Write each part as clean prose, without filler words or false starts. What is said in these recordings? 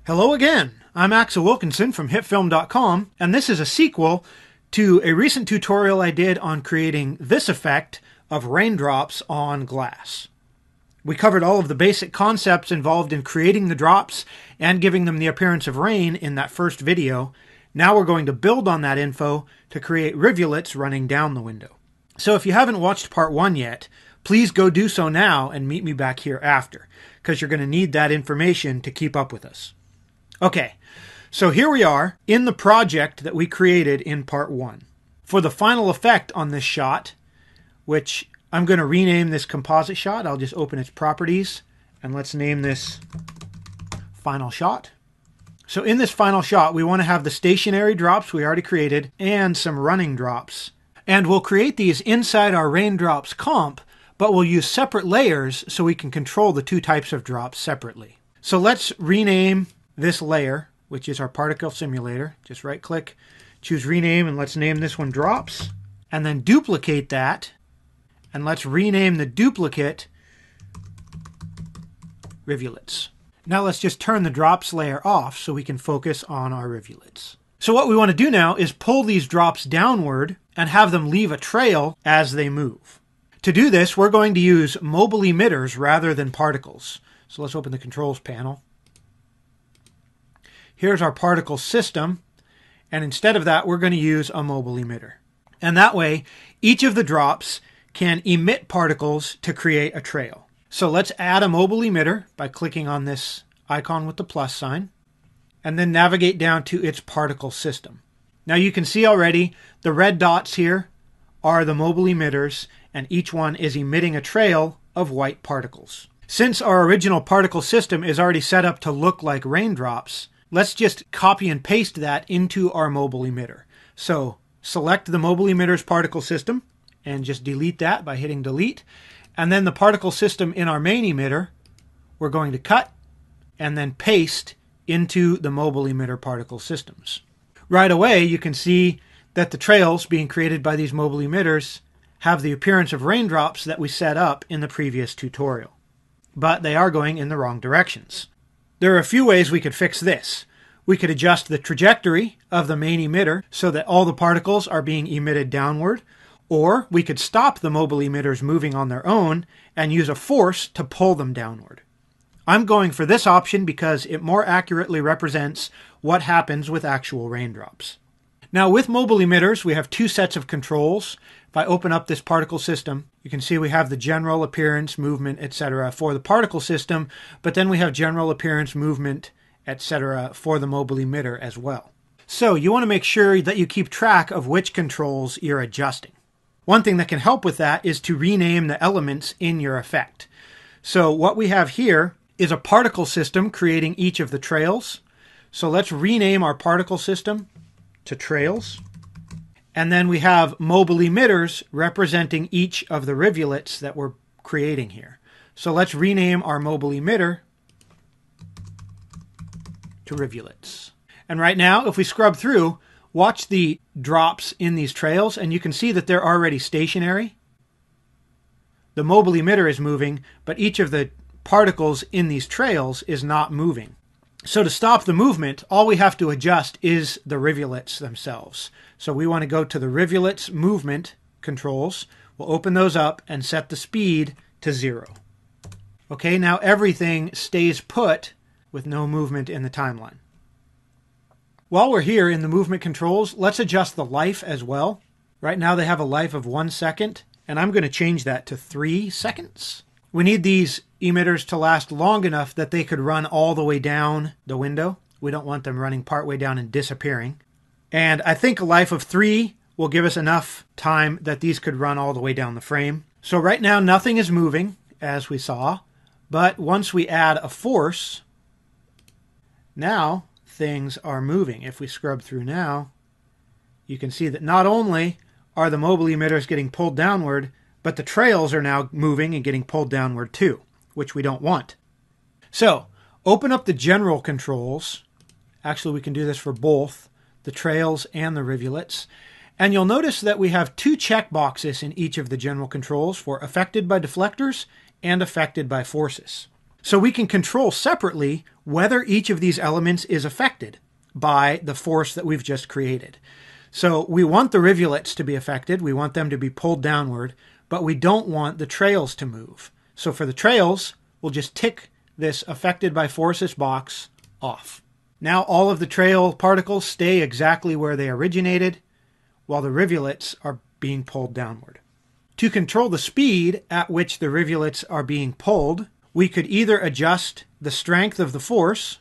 Hello again, I'm Axel Wilkinson from FXhome.com, and this is a sequel to a recent tutorial I did on creating this effect of raindrops on glass. We covered all of the basic concepts involved in creating the drops and giving them the appearance of rain in that first video. Now we're going to build on that info to create rivulets running down the window. So if you haven't watched part 1 yet, please go do so now and meet me back here after, because you're going to need that information to keep up with us. Okay, so here we are in the project that we created in part 1. For the final effect on this shot, which I'm going to rename this composite shot, I'll just open its properties and let's name this final shot. So in this final shot, we want to have the stationary drops we already created and some running drops. And we'll create these inside our raindrops comp, but we'll use separate layers so we can control the two types of drops separately. So let's rename this layer, which is our particle simulator. Just right click, choose rename, and let's name this one drops. And then duplicate that, and let's rename the duplicate rivulets. Now let's just turn the drops layer off so we can focus on our rivulets. So what we want to do now is pull these drops downward and have them leave a trail as they move. To do this, we're going to use mobile emitters rather than particles. So let's open the controls panel. Here's our particle system, and instead of that, we're going to use a mobile emitter. And that way, each of the drops can emit particles to create a trail. So let's add a mobile emitter by clicking on this icon with the plus sign, and then navigate down to its particle system. Now you can see already the red dots here are the mobile emitters, and each one is emitting a trail of white particles. Since our original particle system is already set up to look like raindrops, let's just copy and paste that into our mobile emitter. So select the mobile emitter's particle system and just delete that by hitting delete. And then the particle system in our main emitter, we're going to cut and then paste into the mobile emitter particle systems. Right away, you can see that the trails being created by these mobile emitters have the appearance of raindrops that we set up in the previous tutorial. But they are going in the wrong directions. There are a few ways we could fix this. We could adjust the trajectory of the main emitter so that all the particles are being emitted downward, or we could stop the mobile emitters moving on their own and use a force to pull them downward. I'm going for this option because it more accurately represents what happens with actual raindrops. Now with mobile emitters, we have two sets of controls. If I open up this particle system, you can see we have the general appearance, movement, etc. for the particle system, but then we have general appearance, movement, etc. for the mobile emitter as well. So you want to make sure that you keep track of which controls you're adjusting. One thing that can help with that is to rename the elements in your effect. So what we have here is a particle system creating each of the trails. So let's rename our particle system to trails. And then we have mobile emitters representing each of the rivulets that we're creating here. So let's rename our mobile emitter to rivulets. And right now, if we scrub through, watch the drops in these trails, and you can see that they're already stationary. The mobile emitter is moving, but each of the particles in these trails is not moving. So to stop the movement, all we have to adjust is the rivulets themselves. So we want to go to the rivulets movement controls. We'll open those up and set the speed to 0. Okay, now everything stays put with no movement in the timeline. While we're here in the movement controls, let's adjust the life as well. Right now they have a life of 1 second, and I'm going to change that to 3 seconds. We need these emitters to last long enough that they could run all the way down the window. We don't want them running partway down and disappearing. And I think a life of 3 will give us enough time that these could run all the way down the frame. So right now nothing is moving, as we saw, but once we add a force, now things are moving. If we scrub through now, you can see that not only are the mobile emitters getting pulled downward, but the trails are now moving and getting pulled downward too, which we don't want. So, open up the general controls. Actually, we can do this for both the trails and the rivulets. And you'll notice that we have 2 checkboxes in each of the general controls for affected by deflectors and affected by forces. So we can control separately whether each of these elements is affected by the force that we've just created. So we want the rivulets to be affected. We want them to be pulled downward, but we don't want the trails to move. So for the trails, we'll just tick this affected by forces box off. Now all of the trail particles stay exactly where they originated, while the rivulets are being pulled downward. To control the speed at which the rivulets are being pulled, we could either adjust the strength of the force,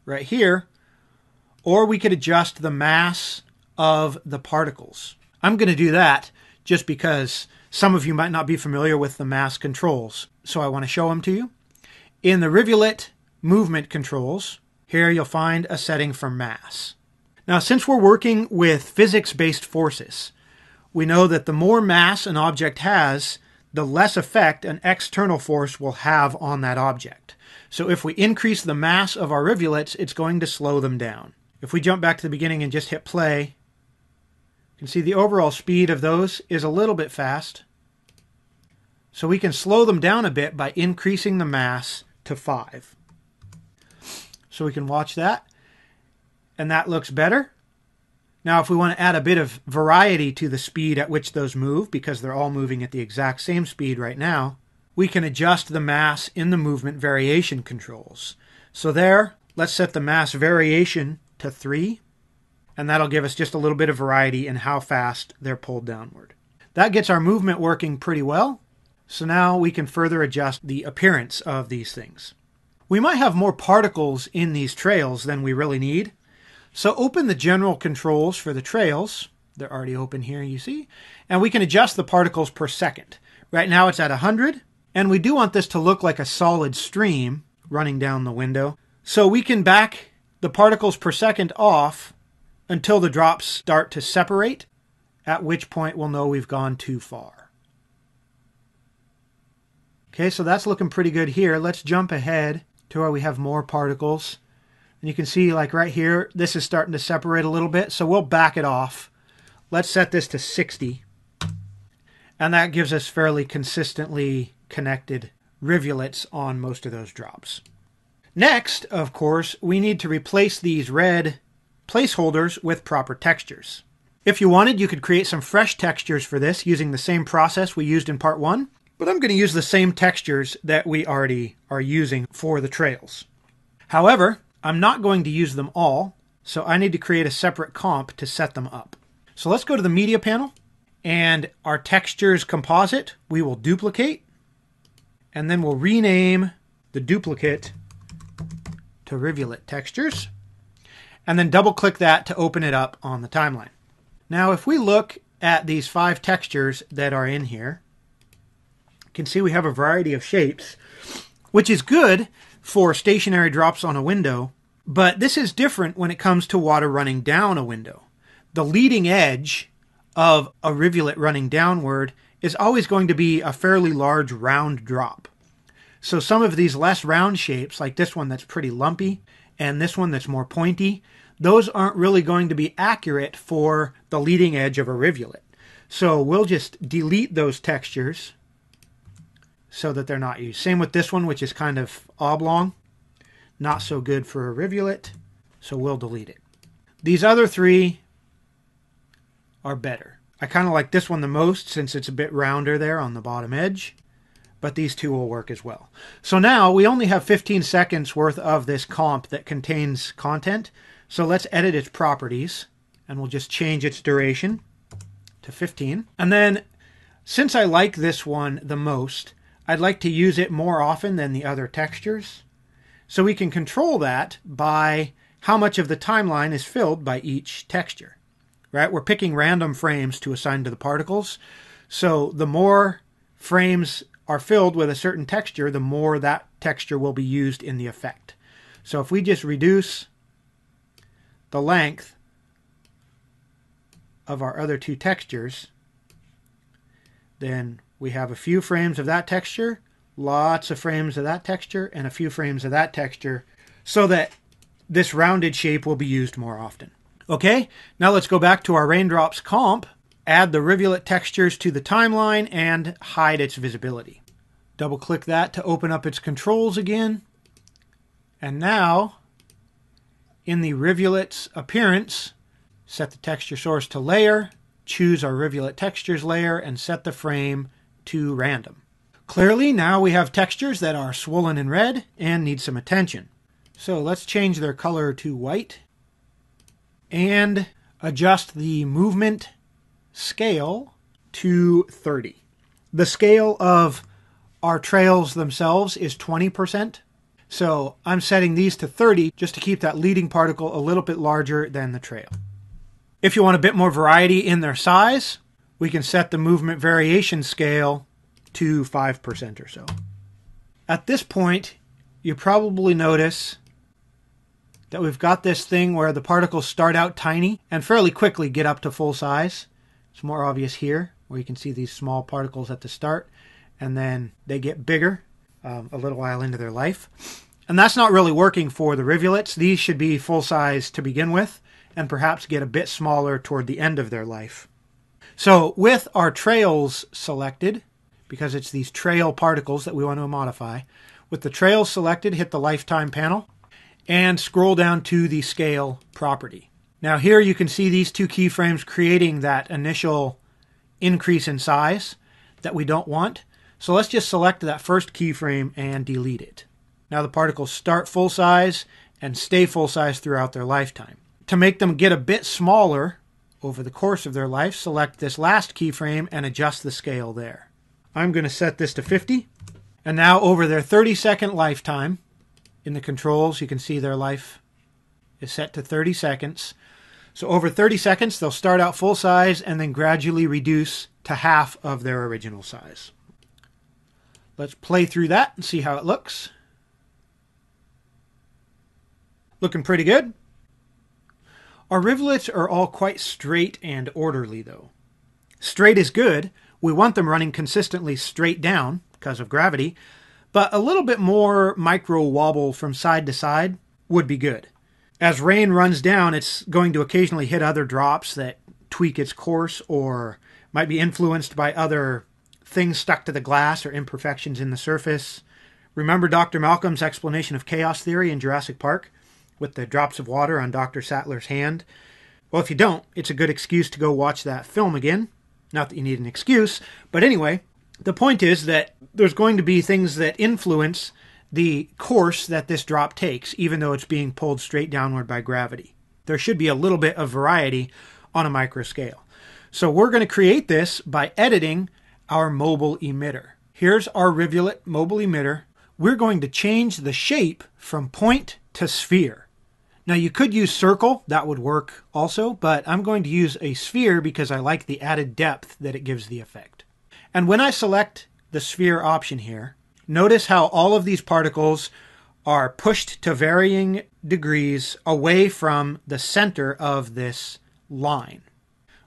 right here, or we could adjust the mass of the particles. I'm going to do that just because some of you might not be familiar with the mass controls, so I want to show them to you. In the rivulet movement controls, here you'll find a setting for mass. Now, since we're working with physics-based forces, we know that the more mass an object has, the less effect an external force will have on that object. So if we increase the mass of our rivulets, it's going to slow them down. If we jump back to the beginning and just hit play, you can see the overall speed of those is a little bit fast. So we can slow them down a bit by increasing the mass to 5. So we can watch that, and that looks better. Now if we want to add a bit of variety to the speed at which those move, because they're all moving at the exact same speed right now, we can adjust the mass in the movement variation controls. So there, let's set the mass variation to 3, and that'll give us just a little bit of variety in how fast they're pulled downward. That gets our movement working pretty well. So now we can further adjust the appearance of these things. We might have more particles in these trails than we really need. So open the general controls for the trails. They're already open here, you see. And we can adjust the particles per second. Right now it's at 100. And we do want this to look like a solid stream running down the window. So we can back the particles per second off until the drops start to separate, at which point we'll know we've gone too far. Okay, so that's looking pretty good here. Let's jump ahead to where we have more particles. And you can see, like right here, this is starting to separate a little bit, so we'll back it off. Let's set this to 60. And that gives us fairly consistently connected rivulets on most of those drops. Next, of course, we need to replace these red placeholders with proper textures. If you wanted, you could create some fresh textures for this using the same process we used in part 1. But I'm going to use the same textures that we already are using for the trails. However, I'm not going to use them all, so I need to create a separate comp to set them up. So let's go to the media panel, and our textures composite we will duplicate, and then we'll rename the duplicate to rivulet textures, and then double click that to open it up on the timeline. Now if we look at these 5 textures that are in here, can see we have a variety of shapes, which is good for stationary drops on a window, but this is different when it comes to water running down a window. The leading edge of a rivulet running downward is always going to be a fairly large round drop. So some of these less round shapes, like this one that's pretty lumpy, and this one that's more pointy, those aren't really going to be accurate for the leading edge of a rivulet. So we'll just delete those textures so that they're not used. Same with this one, which is kind of oblong. Not so good for a rivulet, so we'll delete it. These other 3 are better. I kind of like this one the most since it's a bit rounder there on the bottom edge, but these 2 will work as well. So now we only have 15 seconds worth of this comp that contains content. So let's edit its properties, and we'll just change its duration to 15. And then, since I like this one the most, I'd like to use it more often than the other textures. So we can control that by how much of the timeline is filled by each texture. Right? We're picking random frames to assign to the particles. So the more frames are filled with a certain texture, the more that texture will be used in the effect. So if we just reduce the length of our other 2 textures, then we have a few frames of that texture, lots of frames of that texture, and a few frames of that texture, so that this rounded shape will be used more often. Okay, now let's go back to our raindrops comp, add the rivulet textures to the timeline, and hide its visibility. Double click that to open up its controls again. And now, in the rivulet's appearance, set the texture source to layer, choose our rivulet textures layer, and set the frame to random. Clearly, now we have textures that are swollen and red and need some attention. So let's change their color to white and adjust the movement scale to 30. The scale of our trails themselves is 20%. So I'm setting these to 30 just to keep that leading particle a little bit larger than the trail. If you want a bit more variety in their size, we can set the movement variation scale to 5% or so. At this point, you probably notice that we've got this thing where the particles start out tiny and fairly quickly get up to full size. It's more obvious here, where you can see these small particles at the start, and then they get bigger a little while into their life. And that's not really working for the rivulets. These should be full size to begin with, and perhaps get a bit smaller toward the end of their life. So with our trails selected, because it's these trail particles that we want to modify, with the trails selected, hit the lifetime panel and scroll down to the scale property. Now here you can see these two keyframes creating that initial increase in size that we don't want. So let's just select that first keyframe and delete it. Now the particles start full size and stay full size throughout their lifetime. To make them get a bit smaller over the course of their life, select this last keyframe and adjust the scale there. I'm going to set this to 50. And now over their 30-second lifetime, in the controls you can see their life is set to 30 seconds. So over 30 seconds they'll start out full size and then gradually reduce to half of their original size. Let's play through that and see how it looks. Looking pretty good. Our rivulets are all quite straight and orderly though. Straight is good. We want them running consistently straight down because of gravity, but a little bit more micro wobble from side to side would be good. As rain runs down, it's going to occasionally hit other drops that tweak its course or might be influenced by other things stuck to the glass or imperfections in the surface. Remember Dr. Malcolm's explanation of chaos theory in Jurassic Park with the drops of water on Dr. Sattler's hand? Well, if you don't, it's a good excuse to go watch that film again. Not that you need an excuse, but anyway, the point is that there's going to be things that influence the course that this drop takes, even though it's being pulled straight downward by gravity. There should be a little bit of variety on a micro scale. So we're going to create this by editing our mobile emitter. Here's our rivulet mobile emitter. We're going to change the shape from point to sphere. Now you could use circle, that would work also, but I'm going to use a sphere because I like the added depth that it gives the effect. And when I select the sphere option here, notice how all of these particles are pushed to varying degrees away from the center of this line.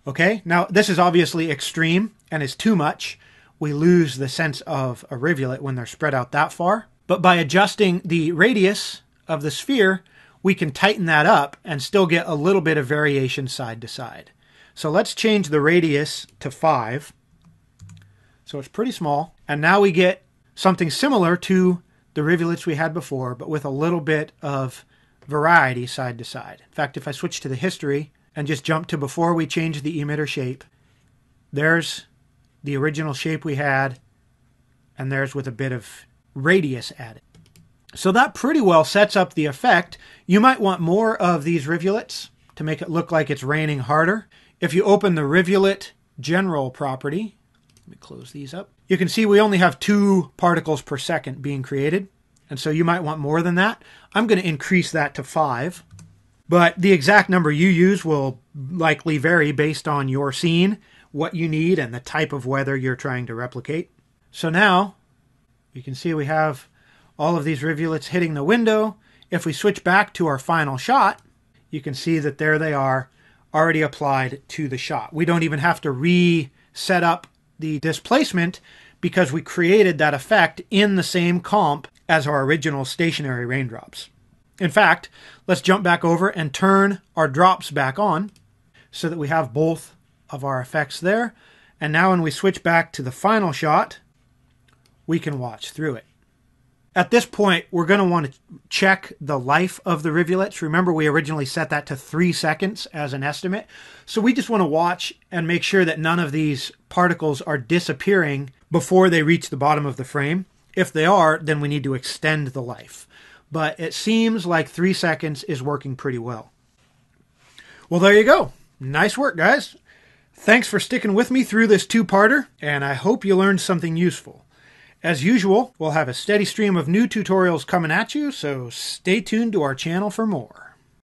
Okay, now this is obviously extreme and is too much. We lose the sense of a rivulet when they're spread out that far. But by adjusting the radius of the sphere, we can tighten that up and still get a little bit of variation side to side. So let's change the radius to 5. So it's pretty small. And now we get something similar to the rivulets we had before, but with a little bit of variety side to side. In fact, if I switch to the history and just jump to before we changed the emitter shape, there's the original shape we had, and there's with a bit of radius added. So that pretty well sets up the effect. You might want more of these rivulets to make it look like it's raining harder. If you open the rivulet general property, let me close these up, you can see we only have 2 particles per second being created. And so you might want more than that. I'm going to increase that to 5. But the exact number you use will likely vary based on your scene, what you need, and the type of weather you're trying to replicate. So now you can see we have all of these rivulets hitting the window. If we switch back to our final shot, you can see that there they are, already applied to the shot. We don't even have to reset up the displacement because we created that effect in the same comp as our original stationary raindrops. In fact, let's jump back over and turn our drops back on so that we have both of our effects there. And now when we switch back to the final shot, we can watch through it. At this point, we're going to want to check the life of the rivulets. Remember, we originally set that to 3 seconds as an estimate. So we just want to watch and make sure that none of these particles are disappearing before they reach the bottom of the frame. If they are, then we need to extend the life. But it seems like 3 seconds is working pretty well. Well, there you go. Nice work, guys. Thanks for sticking with me through this two-parter, and I hope you learned something useful. As usual, we'll have a steady stream of new tutorials coming at you, so stay tuned to our channel for more.